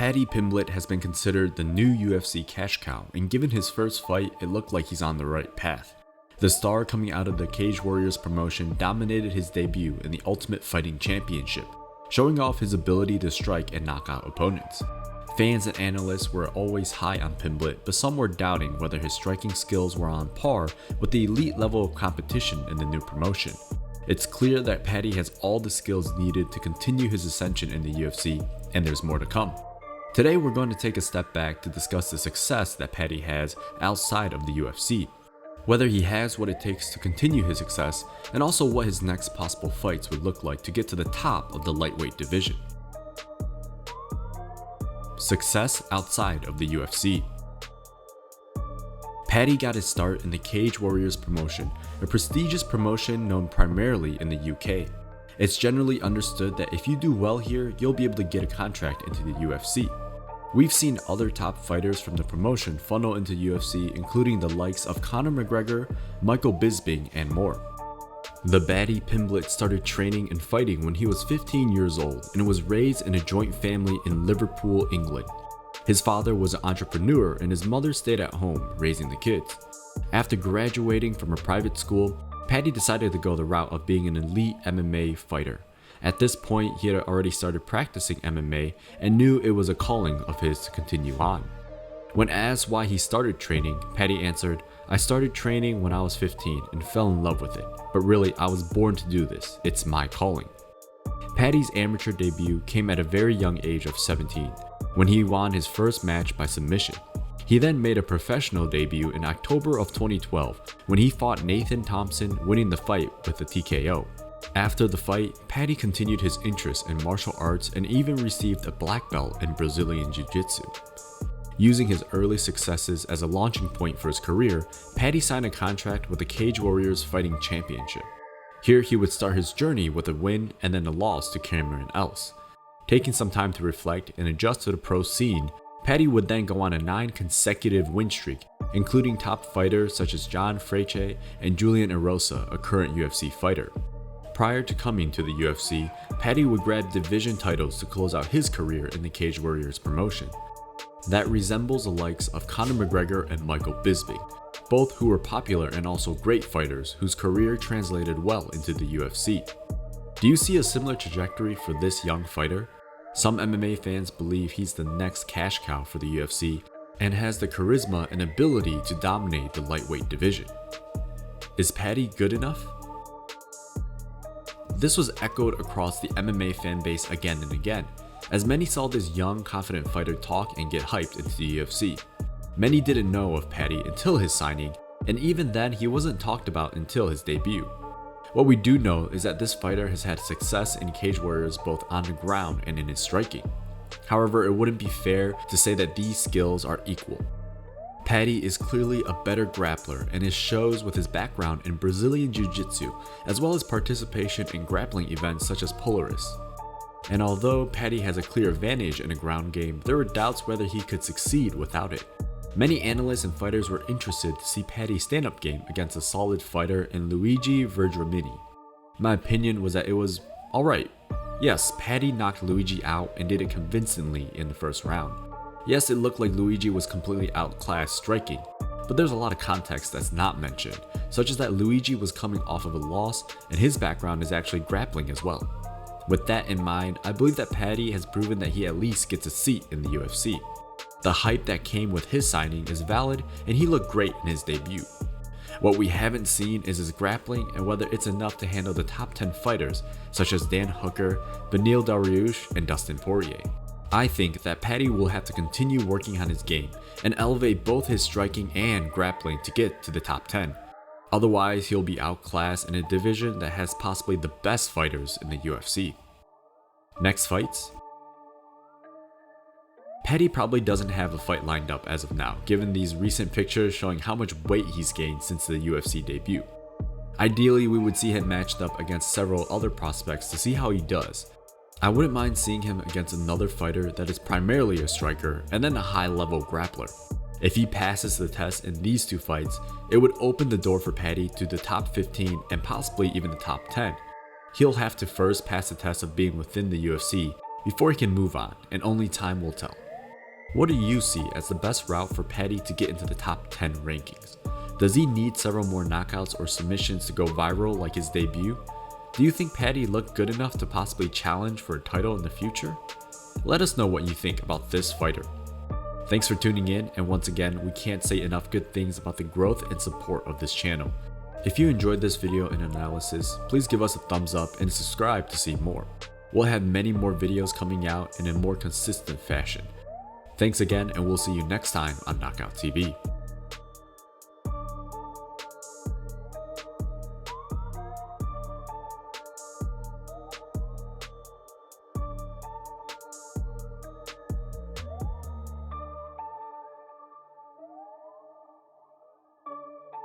Paddy Pimblett has been considered the new UFC cash cow, and given his first fight, it looked like he's on the right path. The star coming out of the Cage Warriors promotion dominated his debut in the Ultimate Fighting Championship, showing off his ability to strike and knock out opponents. Fans and analysts were always high on Pimblett, but some were doubting whether his striking skills were on par with the elite level of competition in the new promotion. It's clear that Paddy has all the skills needed to continue his ascension in the UFC, and there's more to come. Today we're going to take a step back to discuss the success that Paddy has outside of the UFC, whether he has what it takes to continue his success, and also what his next possible fights would look like to get to the top of the lightweight division. Success outside of the UFC. Paddy got his start in the Cage Warriors promotion, a prestigious promotion known primarily in the UK. It's generally understood that if you do well here, you'll be able to get a contract into the UFC. We've seen other top fighters from the promotion funnel into UFC, including the likes of Conor McGregor, Michael Bisping, and more. The Paddy Pimblett started training and fighting when he was 15 years old and was raised in a joint family in Liverpool, England. His father was an entrepreneur and his mother stayed at home raising the kids. After graduating from a private school, Paddy decided to go the route of being an elite MMA fighter. At this point, he had already started practicing MMA and knew it was a calling of his to continue on. When asked why he started training, Paddy answered, "I started training when I was 15 and fell in love with it, but really I was born to do this, it's my calling." Paddy's amateur debut came at a very young age of 17, when he won his first match by submission. He then made a professional debut in October of 2012 when he fought Nathan Thompson, winning the fight with a TKO. After the fight, Paddy continued his interest in martial arts and even received a black belt in Brazilian Jiu-Jitsu. Using his early successes as a launching point for his career, Paddy signed a contract with the Cage Warriors Fighting Championship. Here he would start his journey with a win and then a loss to Cameron Else. Taking some time to reflect and adjust to the pro scene, Paddy would then go on a 9 consecutive win streak, including top fighters such as John Fraiche and Julian Erosa, a current UFC fighter. Prior to coming to the UFC, Paddy would grab division titles to close out his career in the Cage Warriors promotion. That resembles the likes of Conor McGregor and Michael Bisping, both who were popular and also great fighters whose career translated well into the UFC. Do you see a similar trajectory for this young fighter? Some MMA fans believe he's the next cash cow for the UFC and has the charisma and ability to dominate the lightweight division. Is Paddy good enough? This was echoed across the MMA fan base again and again, as many saw this young, confident fighter talk and get hyped into the UFC. Many didn't know of Paddy until his signing, and even then he wasn't talked about until his debut. What we do know is that this fighter has had success in Cage Warriors both on the ground and in his striking. However, it wouldn't be fair to say that these skills are equal. Paddy is clearly a better grappler, and it shows with his background in Brazilian Jiu-Jitsu, as well as participation in grappling events such as Polaris. And although Paddy has a clear advantage in a ground game, there were doubts whether he could succeed without it. Many analysts and fighters were interested to see Paddy's stand-up game against a solid fighter in Luigi Verdramini. My opinion was that it was alright. Yes, Paddy knocked Luigi out and did it convincingly in the first round. Yes, it looked like Luigi was completely outclassed striking, but there's a lot of context that's not mentioned, such as that Luigi was coming off of a loss and his background is actually grappling as well. With that in mind, I believe that Paddy has proven that he at least gets a seat in the UFC. The hype that came with his signing is valid and he looked great in his debut. What we haven't seen is his grappling and whether it's enough to handle the top 10 fighters such as Dan Hooker, Beneil Dariush, and Dustin Poirier. I think that Paddy will have to continue working on his game and elevate both his striking and grappling to get to the top 10. Otherwise, he'll be outclassed in a division that has possibly the best fighters in the UFC. Next fights. Paddy probably doesn't have a fight lined up as of now, given these recent pictures showing how much weight he's gained since the UFC debut. Ideally, we would see him matched up against several other prospects to see how he does. I wouldn't mind seeing him against another fighter that is primarily a striker and then a high-level grappler. If he passes the test in these two fights, it would open the door for Paddy to the top 15 and possibly even the top 10. He'll have to first pass the test of being within the UFC before he can move on, and only time will tell. What do you see as the best route for Paddy to get into the top 10 rankings? Does he need several more knockouts or submissions to go viral like his debut? Do you think Paddy looked good enough to possibly challenge for a title in the future? Let us know what you think about this fighter. Thanks for tuning in, and once again, we can't say enough good things about the growth and support of this channel. If you enjoyed this video and analysis, please give us a thumbs up and subscribe to see more. We'll have many more videos coming out in a more consistent fashion. Thanks again, and we'll see you next time on Knockout TV.